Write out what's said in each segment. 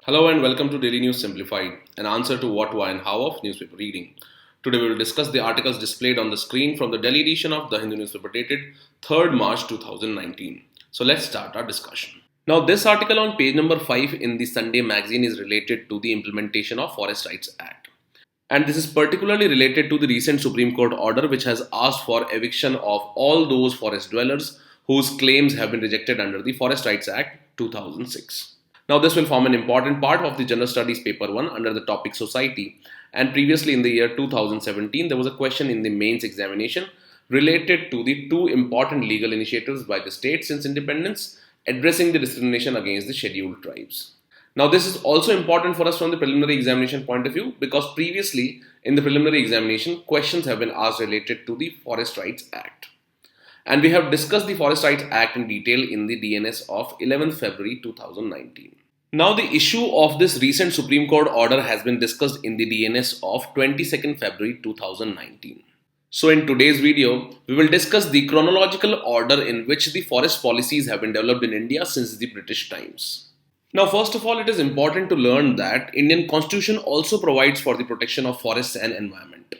Hello and welcome to Daily News Simplified, an answer to what, why and how of newspaper reading. Today we will discuss the articles displayed on the screen from the Delhi edition of the Hindu newspaper dated 3rd March 2019. So let's start our discussion. Now this article on page number 5 in the Sunday magazine is related to the implementation of Forest Rights Act. And this is particularly related to the recent Supreme Court order which has asked for eviction of all those forest dwellers whose claims have been rejected under the Forest Rights Act 2006. Now, this will form an important part of the General Studies Paper 1 under the topic Society. And previously in the year 2017, there was a question in the mains examination related to the two important legal initiatives by the state since independence addressing the discrimination against the scheduled tribes. Now, this is also important for us from the preliminary examination point of view because previously in the preliminary examination, questions have been asked related to the Forest Rights Act. And we have discussed the Forest Rights Act in detail in the DNS of 11th February 2019. Now, the issue of this recent Supreme Court order has been discussed in the DNS of 22nd February 2019. So, in today's video, we will discuss the chronological order in which the forest policies have been developed in India since the British times. Now, first of all, it is important to learn that Indian Constitution also provides for the protection of forests and environment.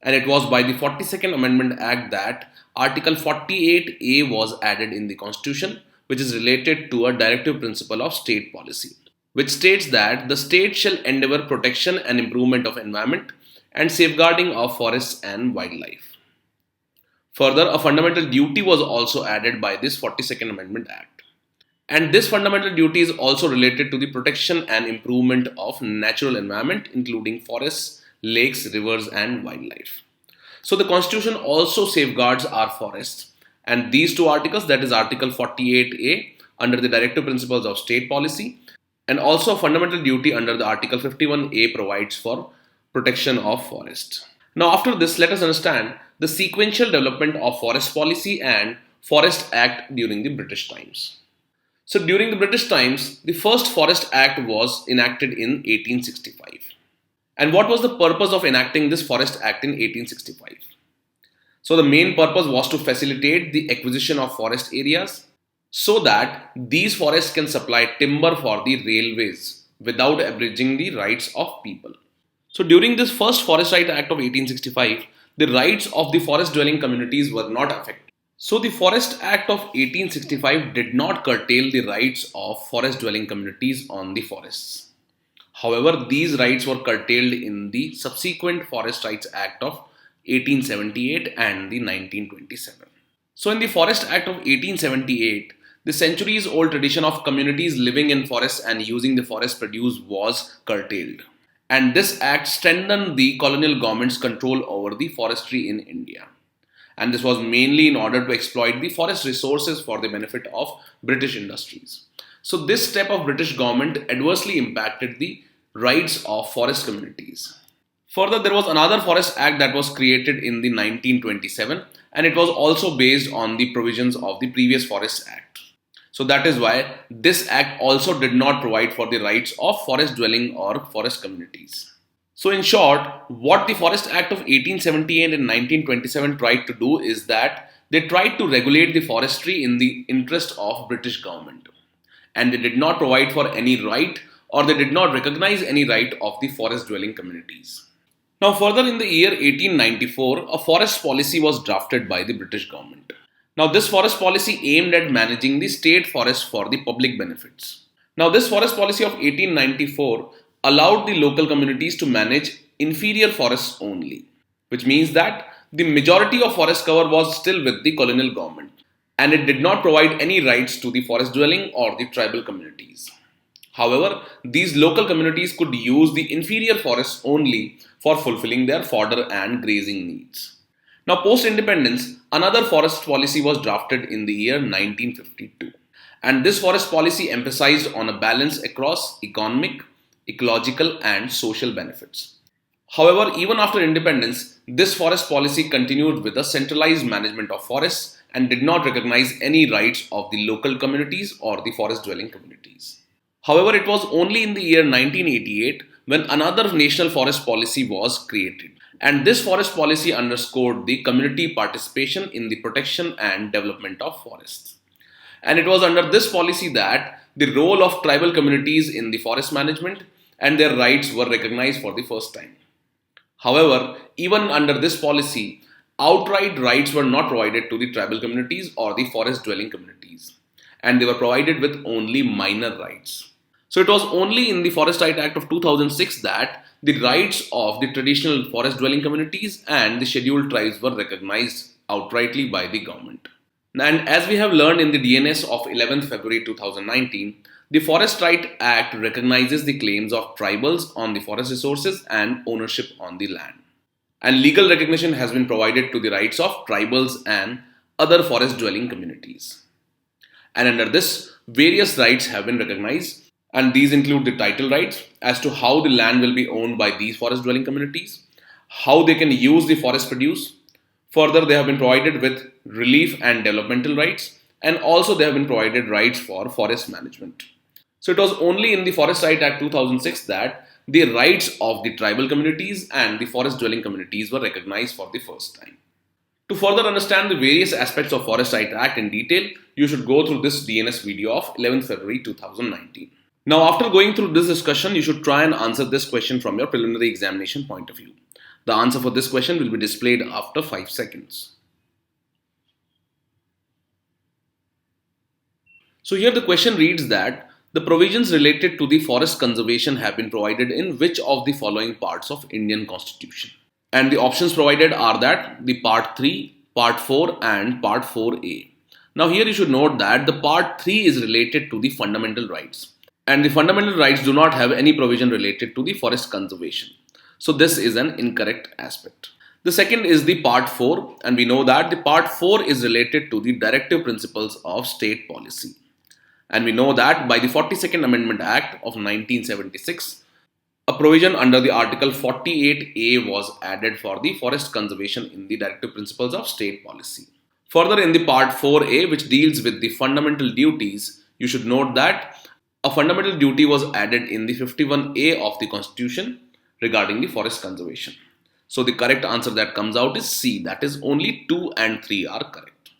And it was by the 42nd Amendment Act that Article 48A was added in the Constitution, which is related to a directive principle of state policy, which states that the state shall endeavour protection and improvement of environment and safeguarding of forests and wildlife. Further, a fundamental duty was also added by this 42nd Amendment Act. And this fundamental duty is also related to the protection and improvement of natural environment, including forests, lakes, rivers, and wildlife. So the Constitution also safeguards our forests. And these two articles, that is Article 48A under the Directive Principles of State Policy and also a fundamental duty under the Article 51A provides for protection of forest. Now after this, let us understand the sequential development of forest policy and Forest Act during the British times. So during the British times, the first Forest Act was enacted in 1865. And what was the purpose of enacting this Forest Act in 1865? So the main purpose was to facilitate the acquisition of forest areas so that these forests can supply timber for the railways without abridging the rights of people. So during this first Forest Right Act of 1865, the rights of the forest dwelling communities were not affected. So the Forest Act of 1865 did not curtail the rights of forest dwelling communities on the forests. However, these rights were curtailed in the subsequent Forest Rights Act of 1878 and the 1927. So in the Forest Act of 1878, the centuries-old tradition of communities living in forests and using the forest produce was curtailed. And this act strengthened the colonial government's control over the forestry in India. And this was mainly in order to exploit the forest resources for the benefit of British industries. So this step of British government adversely impacted the rights of forest communities. Further, there was another Forest Act that was created in the 1927 and it was also based on the provisions of the previous Forest Act. So that is why this act also did not provide for the rights of forest dwelling or forest communities. So in short, what the Forest Act of 1878 and 1927 tried to do is that they tried to regulate the forestry in the interest of British government. And they did not provide for any right or they did not recognize any right of the forest dwelling communities. Now further in the year 1894, a forest policy was drafted by the British government. Now this forest policy aimed at managing the state forests for the public benefits. Now this forest policy of 1894 allowed the local communities to manage inferior forests only, which means that the majority of forest cover was still with the colonial government and it did not provide any rights to the forest dwelling or the tribal communities. However, these local communities could use the inferior forests only for fulfilling their fodder and grazing needs. Now, post-independence, another forest policy was drafted in the year 1952. And this forest policy emphasized on a balance across economic, ecological and social benefits. However, even after independence, this forest policy continued with a centralized management of forests and did not recognize any rights of the local communities or the forest dwelling communities. However, it was only in the year 1988 when another national forest policy was created. And this forest policy underscored the community participation in the protection and development of forests. And it was under this policy that the role of tribal communities in the forest management and their rights were recognized for the first time. However, even under this policy, outright rights were not provided to the tribal communities or the forest dwelling communities, and they were provided with only minor rights. So it was only in the Forest Right Act of 2006 that the rights of the traditional forest dwelling communities and the scheduled tribes were recognized outrightly by the government. And as we have learned in the DNS of 11th February 2019, the Forest Right Act recognizes the claims of tribals on the forest resources and ownership on the land. And legal recognition has been provided to the rights of tribals and other forest dwelling communities. And under this, various rights have been recognized, and these include the title rights as to how the land will be owned by these forest dwelling communities, how they can use the forest produce. Further, they have been provided with relief and developmental rights, and also they have been provided rights for forest management. So it was only in the Forest Right Act 2006 that the rights of the tribal communities and the forest dwelling communities were recognized for the first time. To further understand the various aspects of Forest Right Act in detail, you should go through this DNS video of 11th February 2019. Now, after going through this discussion, you should try and answer this question from your preliminary examination point of view. The answer for this question will be displayed after 5 seconds. So here the question reads that the provisions related to the forest conservation have been provided in which of the following parts of Indian Constitution? And the options provided are that the Part 3, Part 4 and Part 4A. Now here you should note that the Part 3 is related to the fundamental rights, and the fundamental rights do not have any provision related to the forest conservation. So this is an incorrect aspect. The second is the Part 4, and we know that the Part 4 is related to the directive principles of state policy. And we know that by the 42nd Amendment Act of 1976, a provision under the Article 48A was added for the forest conservation in the directive principles of state policy. Further, in the Part 4A, which deals with the fundamental duties, you should note that a fundamental duty was added in the 51A of the Constitution regarding the forest conservation. So the correct answer that comes out is C, that is only 2 and 3 are correct.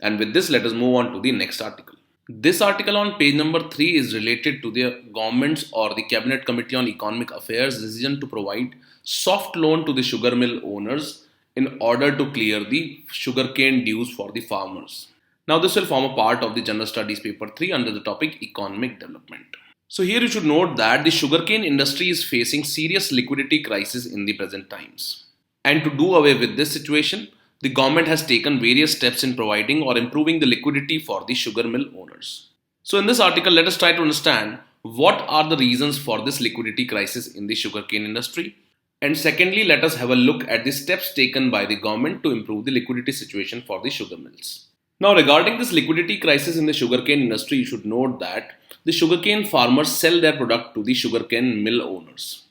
And with this, let us move on to the next article. This article on page number 3 is related to the government's or the Cabinet Committee on Economic Affairs decision to provide soft loan to the sugar mill owners in order to clear the sugarcane dues for the farmers. Now this will form a part of the General Studies paper 3 under the topic Economic Development. So here you should note that the sugarcane industry is facing serious liquidity crisis in the present times. And to do away with this situation, the government has taken various steps in providing or improving the liquidity for the sugar mill owners. So in this article, let us try to understand what are the reasons for this liquidity crisis in the sugarcane industry. And secondly, let us have a look at the steps taken by the government to improve the liquidity situation for the sugar mills. Now, regarding this liquidity crisis in the sugarcane industry, you should note that the sugarcane farmers sell their product to the sugarcane mill owners.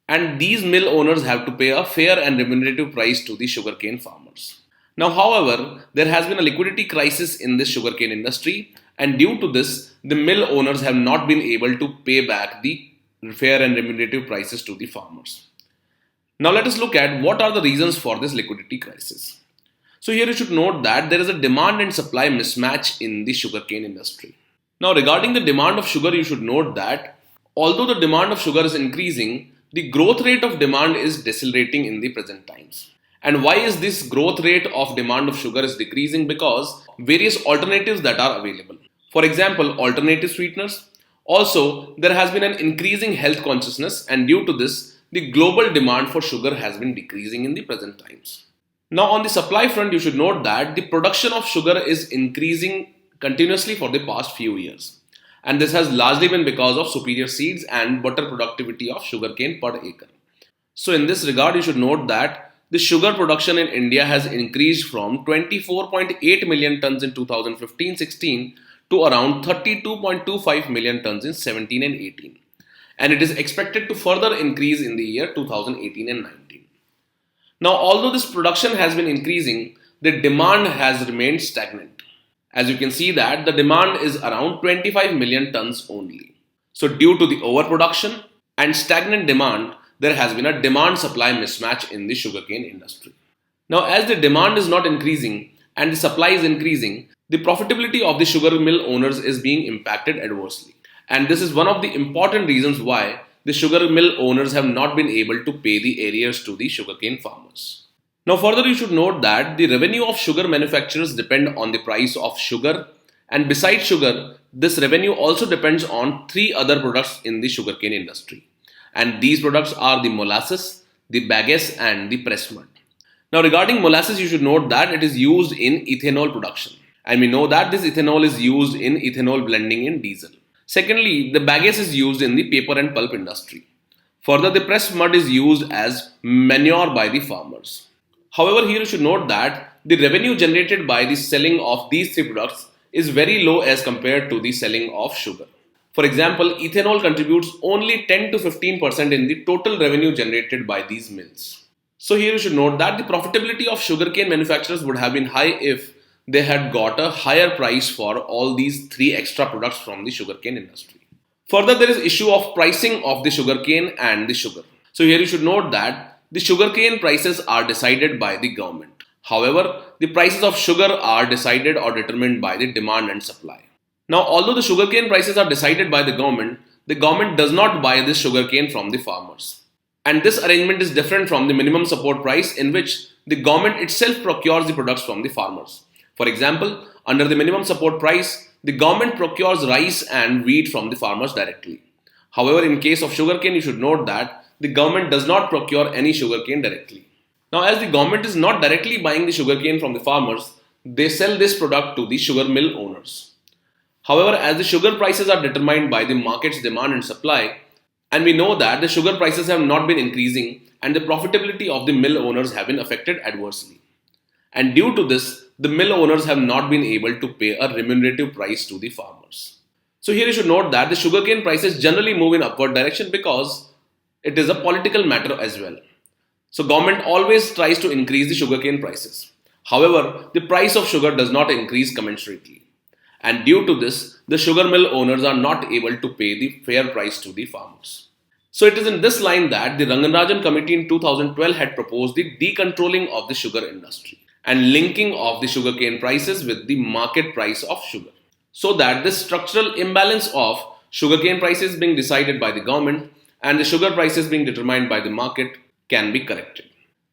And these mill owners have to pay a fair and remunerative price to the sugarcane farmers. Now, however, there has been a liquidity crisis in this sugarcane industry, and due to this, the mill owners have not been able to pay back the fair and remunerative prices to the farmers. Now, let us look at what are the reasons for this liquidity crisis. So here you should note that there is a demand and supply mismatch in the sugarcane industry. Now, regarding the demand of sugar, you should note that although the demand of sugar is increasing, the growth rate of demand is decelerating in the present times. And why is this growth rate of demand of sugar is decreasing? Because various alternatives that are available. For example, alternative sweeteners. Also, there has been an increasing health consciousness, and due to this, the global demand for sugar has been decreasing in the present times. Now, on the supply front, you should note that the production of sugar is increasing continuously for the past few years. And this has largely been because of superior seeds and better productivity of sugarcane per acre. So in this regard, you should note that the sugar production in India has increased from 24.8 million tons in 2015-16 to around 32.25 million tons in 17 and 18. And it is expected to further increase in the year 2018 and 19. Now, although this production has been increasing, the demand has remained stagnant. As you can see that the demand is around 25 million tons only. So due to the overproduction and stagnant demand, there has been a demand-supply mismatch in the sugarcane industry. Now, as the demand is not increasing and the supply is increasing, the profitability of the sugar mill owners is being impacted adversely. And this is one of the important reasons why the sugar mill owners have not been able to pay the arrears to the sugarcane farmers. Now, further, you should note that the revenue of sugar manufacturers depend on the price of sugar, and besides sugar, this revenue also depends on three other products in the sugarcane industry. And these products are the molasses, the bagasse, and the press mud. Now, regarding molasses, you should note that it is used in ethanol production. And we know that this ethanol is used in ethanol blending in diesel. Secondly, the bagasse is used in the paper and pulp industry. Further, the pressed mud is used as manure by the farmers. However, here you should note that the revenue generated by the selling of these three products is very low as compared to the selling of sugar. For example, ethanol contributes only 10 to 15% in the total revenue generated by these mills. So here you should note that the profitability of sugarcane manufacturers would have been high if they had got a higher price for all these three extra products from the sugarcane industry. Further, there is issue of pricing of the sugarcane and the sugar. So here you should note that the sugarcane prices are decided by the government. However, the prices of sugar are decided or determined by the demand and supply. Now, although the sugarcane prices are decided by the government does not buy this sugarcane from the farmers. And this arrangement is different from the minimum support price in which the government itself procures the products from the farmers. For example, under the minimum support price, the government procures rice and wheat from the farmers directly. However, in case of sugarcane, you should note that the government does not procure any sugarcane directly. Now, as the government is not directly buying the sugarcane from the farmers, they sell this product to the sugar mill owners. However, as the sugar prices are determined by the market's demand and supply, and we know that the sugar prices have not been increasing and the profitability of the mill owners have been affected adversely. And due to this, the mill owners have not been able to pay a remunerative price to the farmers. So here you should note that the sugarcane prices generally move in upward direction because it is a political matter as well. So government always tries to increase the sugarcane prices. However, the price of sugar does not increase commensurately. And due to this, the sugar mill owners are not able to pay the fair price to the farmers. So it is in this line that the Rangarajan Committee in 2012 had proposed the decontrolling of the sugar industry and linking of the sugarcane prices with the market price of sugar, so that this structural imbalance of sugarcane prices being decided by the government and the sugar prices being determined by the market can be corrected.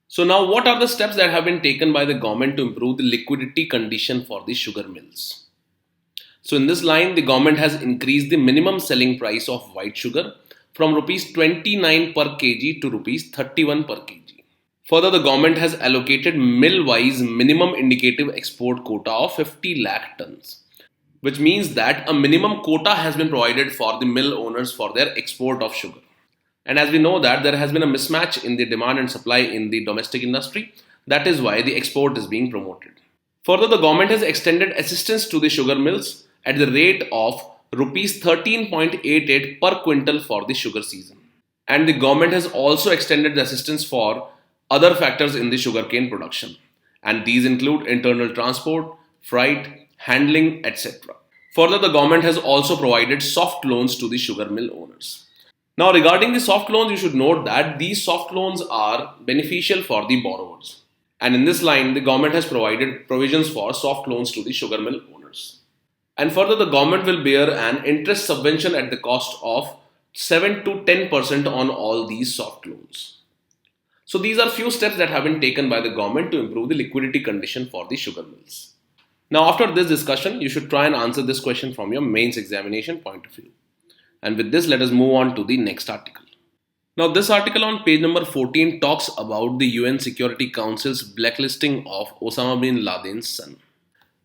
So now, what are the steps that have been taken by the government to improve the liquidity condition for the sugar mills? So in this line, the government has increased the minimum selling price of white sugar from rupees 29 per kg to rupees 31 per kg. Further, the government has allocated mill-wise minimum indicative export quota of 50 lakh tons, which means that a minimum quota has been provided for the mill owners for their export of sugar. And as we know that there has been a mismatch in the demand and supply in the domestic industry, that is why the export is being promoted. Further, the government has extended assistance to the sugar mills at the rate of rupees 13.88 per quintal for the sugar season. And the government has also extended the assistance for other factors in the sugarcane production. And these include internal transport, freight, handling, etc. Further, the government has also provided soft loans to the sugar mill owners. Now, regarding the soft loans, you should note that these soft loans are beneficial for the borrowers. And in this line, the government has provided provisions for soft loans to the sugar mill owners. And further, the government will bear an interest subvention at the cost of 7 to 10% on all these soft loans. So these are few steps that have been taken by the government to improve the liquidity condition for the sugar mills. Now, after this discussion, you should try and answer this question from your mains examination point of view. And with this, let us move on to the next article. Now, this article on page number 14 talks about the UN Security Council's blacklisting of Osama bin Laden's son.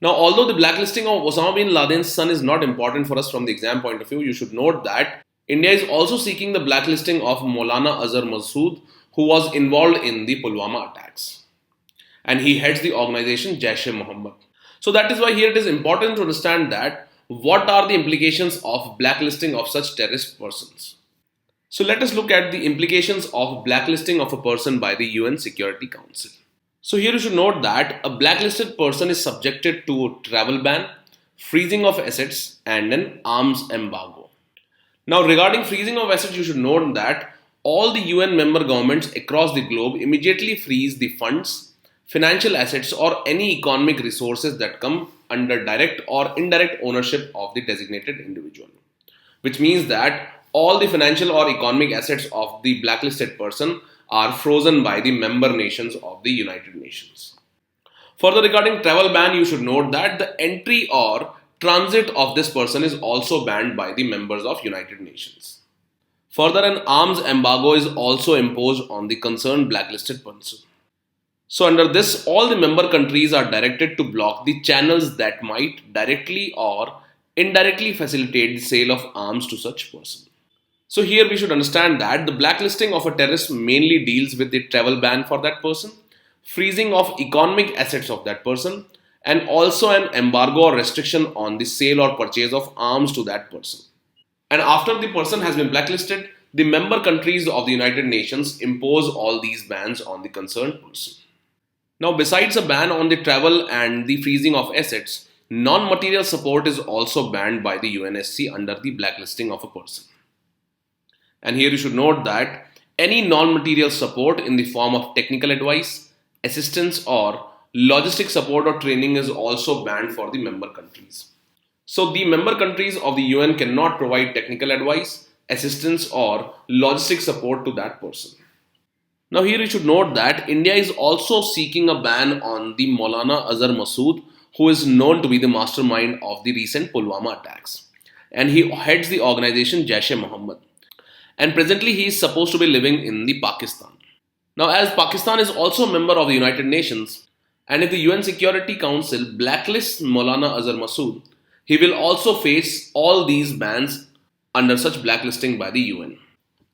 Now, although the blacklisting of Osama bin Laden's son is not important for us from the exam point of view, you should note that India is also seeking the blacklisting of Maulana Azhar Masood, who was involved in the Pulwama attacks. And he heads the organization Jaish-e-Mohammed. So that is why here it is important to understand that what are the implications of blacklisting of such terrorist persons. So let us look at the implications of blacklisting of a person by the UN Security Council. So here you should note that a blacklisted person is subjected to a travel ban, freezing of assets, and an arms embargo. Now, regarding freezing of assets, you should note that all the UN member governments across the globe immediately freeze the funds, financial assets, or any economic resources that come under direct or indirect ownership of the designated individual. which means that all the financial or economic assets of the blacklisted person are frozen by the member nations of the United Nations. Further, regarding travel ban, you should note that the entry or transit of this person is also banned by the members of United Nations. Further, an arms embargo is also imposed on the concerned blacklisted person. So under this, all the member countries are directed to block the channels that might directly or indirectly facilitate the sale of arms to such person. So here we should understand that the blacklisting of a terrorist mainly deals with the travel ban for that person, freezing of economic assets of that person, and also an embargo or restriction on the sale or purchase of arms to that person. And after the person has been blacklisted, the member countries of the United Nations impose all these bans on the concerned person. Now, besides a ban on the travel and the freezing of assets, non-material support is also banned by the UNSC under the blacklisting of a person. And here you should note that any non-material support in the form of technical advice, assistance or logistic support or training is also banned for the member countries. So the member countries of the UN cannot provide technical advice, assistance or logistic support to that person. Now here you should note that India is also seeking a ban on the Maulana Azhar Masood, who is known to be the mastermind of the recent Pulwama attacks. And he heads the organization Jaish-e-Mohammed. And presently he is supposed to be living in the Pakistan. Now as Pakistan is also a member of the United Nations, and if the UN Security Council blacklists Maulana Azhar Masood, he will also face all these bans under such blacklisting by the UN.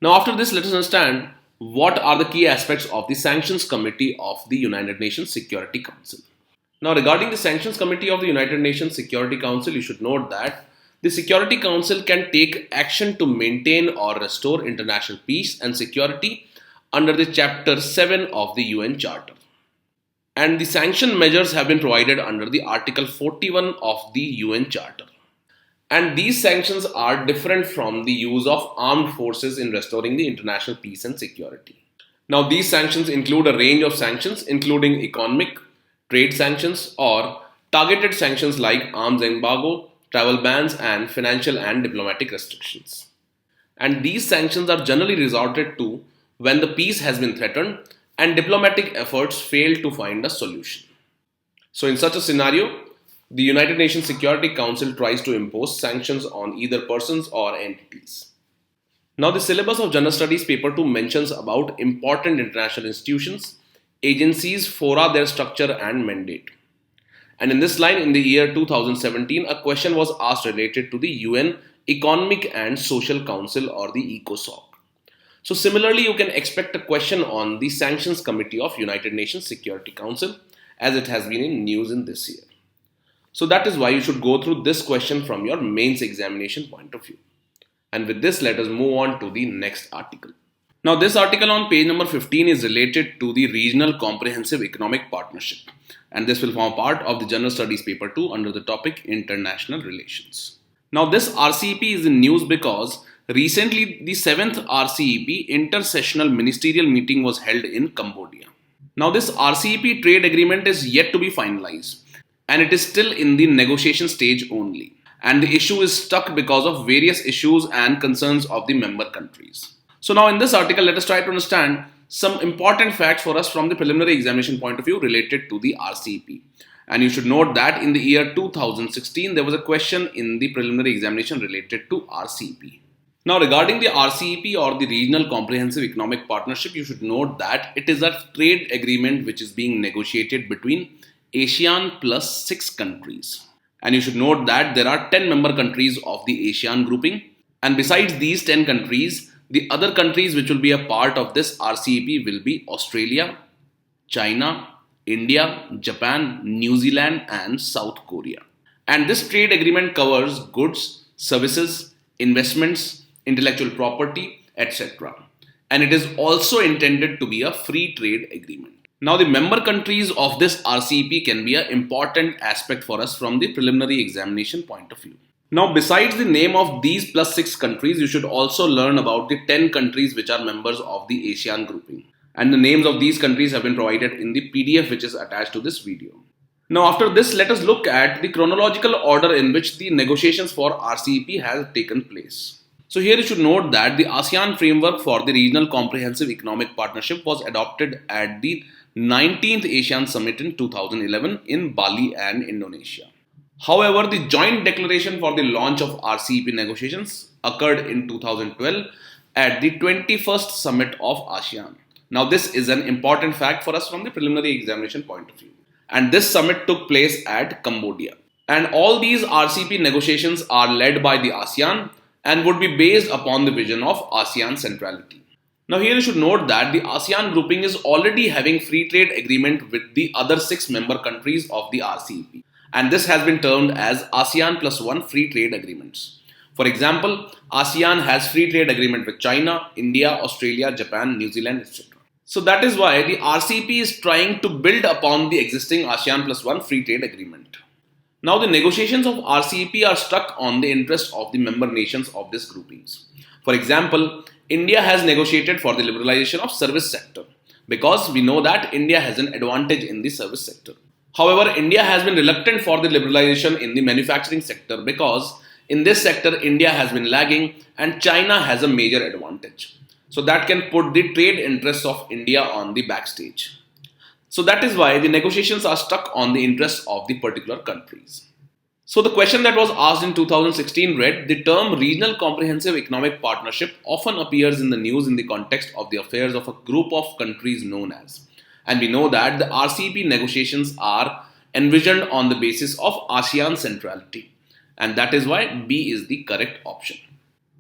Now after this, let us understand what are the key aspects of the Sanctions Committee of the United Nations Security Council. Now regarding the Sanctions Committee of the United Nations Security Council, you should note that the Security Council can take action to maintain or restore international peace and security under the Chapter 7 of the UN Charter. And the sanction measures have been provided under the Article 41 of the UN Charter. And these sanctions are different from the use of armed forces in restoring the international peace and security. Now, these sanctions include a range of sanctions, including economic, trade sanctions, or targeted sanctions like arms embargo, travel bans, and financial and diplomatic restrictions. And these sanctions are generally resorted to when the peace has been threatened and diplomatic efforts fail to find a solution. So, in such a scenario, the United Nations Security Council tries to impose sanctions on either persons or entities. Now, the syllabus of General Studies Paper 2 mentions about important international institutions, agencies, fora, their structure and mandate. And in this line, in the year 2017, a question was asked related to the UN Economic and Social Council or the ECOSOC. So similarly, you can expect a question on the Sanctions Committee of United Nations Security Council, as it has been in news in this year. So that is why you should go through this question from your mains examination point of view. And with this, let us move on to the next article. Now this article on page number 15 is related to the Regional Comprehensive Economic Partnership. And this will form part of the General Studies Paper 2 under the topic International Relations. Now this RCEP is in news because recently the 7th RCEP Intersessional Ministerial Meeting was held in Cambodia. Now this RCEP trade agreement is yet to be finalized, and it is still in the negotiation stage only. And the issue is stuck because of various issues and concerns of the member countries. So now in this article, let us try to understand some important facts for us from the preliminary examination point of view related to the RCEP. And you should note that in the year 2016, there was a question in the preliminary examination related to RCEP. Now regarding the RCEP or the Regional Comprehensive Economic Partnership, you should note that it is a trade agreement which is being negotiated between ASEAN plus 6 countries. And you should note that there are 10 member countries of the ASEAN grouping. And besides these 10 countries, the other countries which will be a part of this RCEP will be Australia, China, India, Japan, New Zealand and South Korea. And this trade agreement covers goods, services, investments, intellectual property, etc. And it is also intended to be a free trade agreement. Now the member countries of this RCEP can be an important aspect for us from the preliminary examination point of view. Now besides the name of these plus 6 countries, you should also learn about the 10 countries which are members of the ASEAN grouping. And the names of these countries have been provided in the PDF which is attached to this video. Now, after this, let us look at the chronological order in which the negotiations for RCEP has taken place. So, here you should note that the ASEAN framework for the Regional Comprehensive Economic Partnership was adopted at the 19th ASEAN Summit in 2011 in Bali and Indonesia. However, the joint declaration for the launch of RCEP negotiations occurred in 2012 at the 21st Summit of ASEAN. Now, this is an important fact for us from the preliminary examination point of view. And this summit took place at Cambodia. And all these RCEP negotiations are led by the ASEAN and would be based upon the vision of ASEAN centrality. Now, here you should note that the ASEAN grouping is already having free trade agreement with the other 6 member countries of the RCEP, and this has been termed as ASEAN plus 1 free trade agreements. For example, ASEAN has free trade agreement with China, India, Australia, Japan, New Zealand, etc. So that is why the RCEP is trying to build upon the existing ASEAN plus 1 free trade agreement. Now, the negotiations of RCEP are stuck on the interest of the member nations of these groupings. For example, India has negotiated for the liberalization of service sector because we know that India has an advantage in the service sector. However, India has been reluctant for the liberalization in the manufacturing sector because in this sector India has been lagging and China has a major advantage. So that can put the trade interests of India on the backstage. So that is why the negotiations are stuck on the interests of the particular countries. So the question that was asked in 2016 read, the term Regional Comprehensive Economic Partnership often appears in the news in the context of the affairs of a group of countries known as. And we know that the RCEP negotiations are envisioned on the basis of ASEAN centrality. And that is why B is the correct option.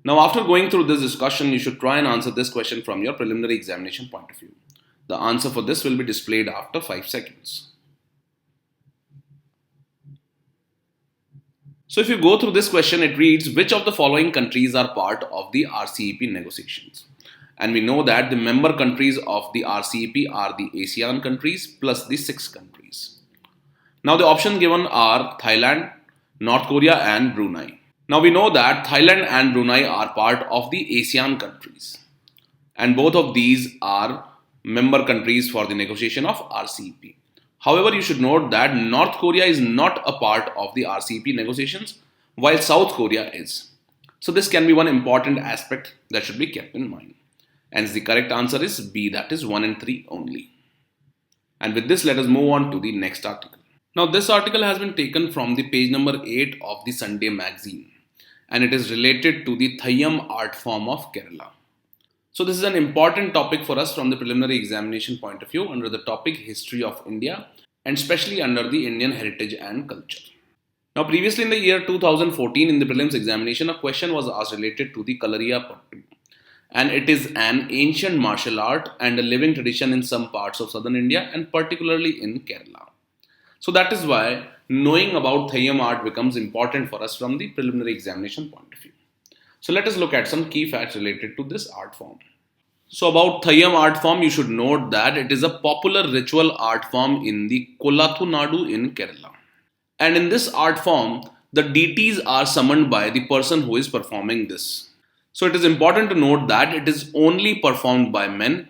Now, after going through this discussion, you should try and answer this question from your preliminary examination point of view. The answer for this will be displayed after 5 seconds. So if you go through this question, it reads, which of the following countries are part of the RCEP negotiations? And we know that the member countries of the RCEP are the ASEAN countries plus the 6 countries. Now the options given are Thailand, North Korea and Brunei. Now we know that Thailand and Brunei are part of the ASEAN countries. And both of these are member countries for the negotiation of RCEP. However, you should note that North Korea is not a part of the RCEP negotiations, while South Korea is. So this can be one important aspect that should be kept in mind. Hence the correct answer is B, that is 1 and 3 only. And with this, let us move on to the next article. Now this article has been taken from the page number 8 of the Sunday magazine, and it is related to the Theyyam art form of Kerala. So this is an important topic for us from the preliminary examination point of view under the topic History of India and especially under the Indian heritage and culture. Now previously in the year 2014 in the prelims examination, a question was asked related to the Kalariya Pattu, and it is an ancient martial art and a living tradition in some parts of southern India and particularly in Kerala. So that is why knowing about Theyyam art becomes important for us from the preliminary examination point of view. So let us look at some key facts related to this art form. So about Theyyam art form, you should note that it is a popular ritual art form in the Kolathu Nadu in Kerala. And in this art form, the deities are summoned by the person who is performing this. So it is important to note that it is only performed by men,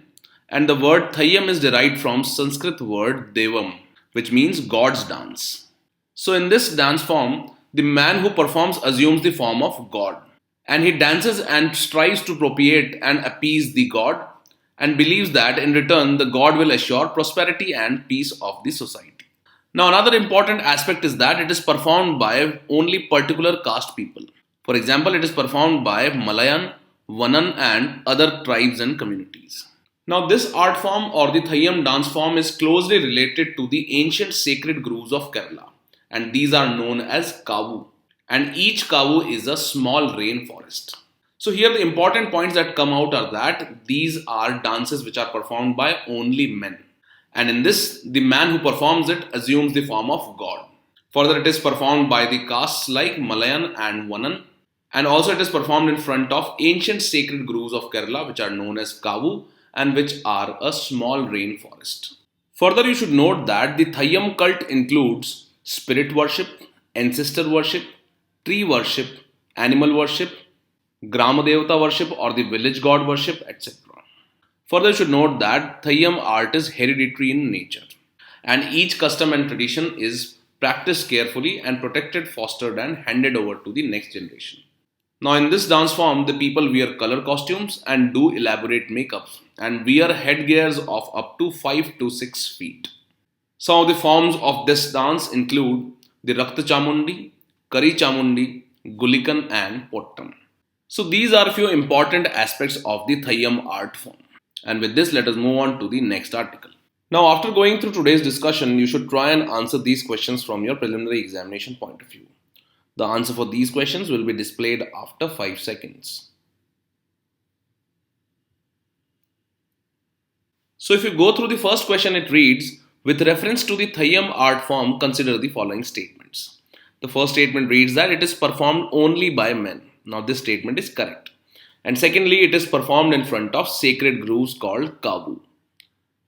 and the word Theyyam is derived from Sanskrit word Devam, which means God's dance. So in this dance form, the man who performs assumes the form of God, and he dances and strives to propitiate and appease the god and believes that in return the god will assure prosperity and peace of the society. Now another important aspect is that it is performed by only particular caste people. For example, it is performed by Malayan, Vanan and other tribes and communities. Now this art form or the Theyyam dance form is closely related to the ancient sacred groves of Kerala, and these are known as Kavu. And each kavu is a small rainforest. So here the important points that come out are that these are dances which are performed by only men. And in this, the man who performs it assumes the form of God. Further, it is performed by the castes like Malayan and Vanan. And also it is performed in front of ancient sacred groves of Kerala which are known as kavu and which are a small rainforest. Further, you should note that the Theyyam cult includes spirit worship, ancestor worship, tree worship, animal worship, Gramadevata worship or the village god worship, etc. Further, you should note that Theyyam art is hereditary in nature. and each custom and tradition is practiced carefully and protected, fostered, and handed over to the next generation. Now, in this dance form, the people wear color costumes and do elaborate makeups and wear headgears of up to 5 to 6 feet. Some of the forms of this dance include the Rakta Chamundi, Kari Chamundi, Gulikan, and Pottam. So, these are a few important aspects of the Theyyam art form. And with this, let us move on to the next article. Now, after going through today's discussion, you should try and answer these questions from your preliminary examination point of view. The answer for these questions will be displayed after 5 seconds. So if you go through the first question, it reads, with reference to the Theyyam art form, consider the following statements. The first statement reads that it is performed only by men. Now this statement is correct. And secondly, it is performed in front of sacred grooves called kabu.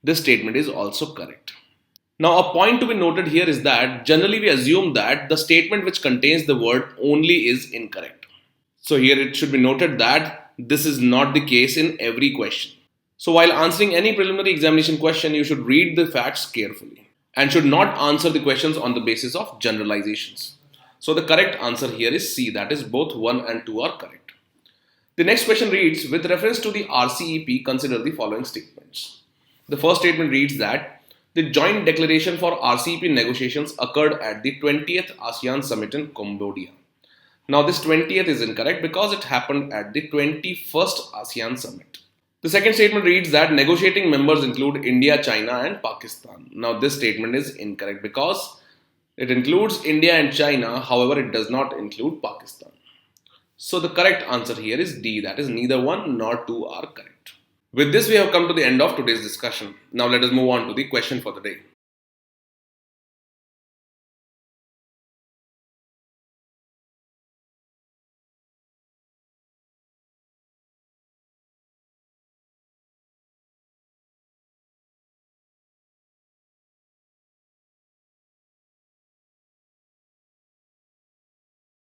This statement is also correct. Now, a point to be noted here is that generally we assume that the statement which contains the word only is incorrect. So, here it should be noted that this is not the case in every question. So, while answering any preliminary examination question, you should read the facts carefully and should not answer the questions on the basis of generalizations. So, the correct answer here is C, that is both 1 and 2 are correct. The next question reads, with reference to the RCEP, consider the following statements. The first statement reads that the joint declaration for RCEP negotiations occurred at the 20th ASEAN Summit in Cambodia. Now this 20th is incorrect because it happened at the 21st ASEAN Summit. The second statement reads that negotiating members include India, China and Pakistan. Now this statement is incorrect because it includes India and China, however it does not include Pakistan. So the correct answer here is D, that is neither 1 nor 2 are correct. With this, we have come to the end of today's discussion. Now let us move on to the question for the day.